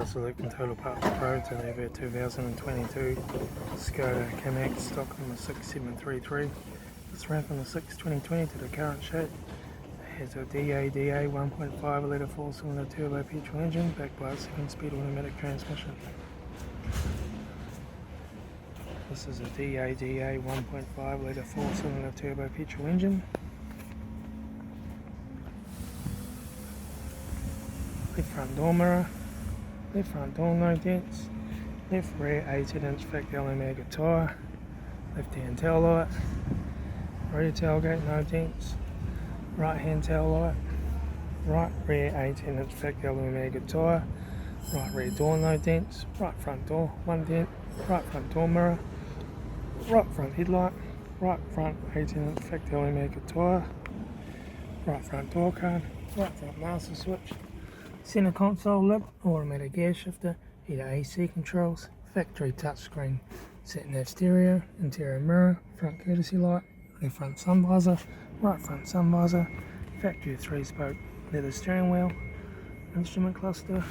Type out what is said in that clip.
Select and total parts pro to the 2022 Skoda Kamiq stock number 6733. It's ran from the 6/2020 to the current shape. It has a DADA 1.5 litre 4-cylinder turbo petrol engine backed by a 7-speed automatic transmission. This is a DADA 1.5 litre 4-cylinder turbo petrol engine. Left front door mirror, left front door no dents, left rear 18-inch factory aluminium tyre, left hand tail light, rear tailgate no dents, right hand tail light, right rear 18-inch factory aluminium tyre, right rear door no dents, right front door 1 dent, right front door mirror, right front headlight, right front 18-inch factory aluminium tyre, right front door card, right front master switch, centre console lid, automatic gear shifter, heater AC controls, factory touchscreen, satnav stereo, interior mirror, front courtesy light, left front sun visor, right front sun visor, factory 3-spoke leather steering wheel, instrument cluster,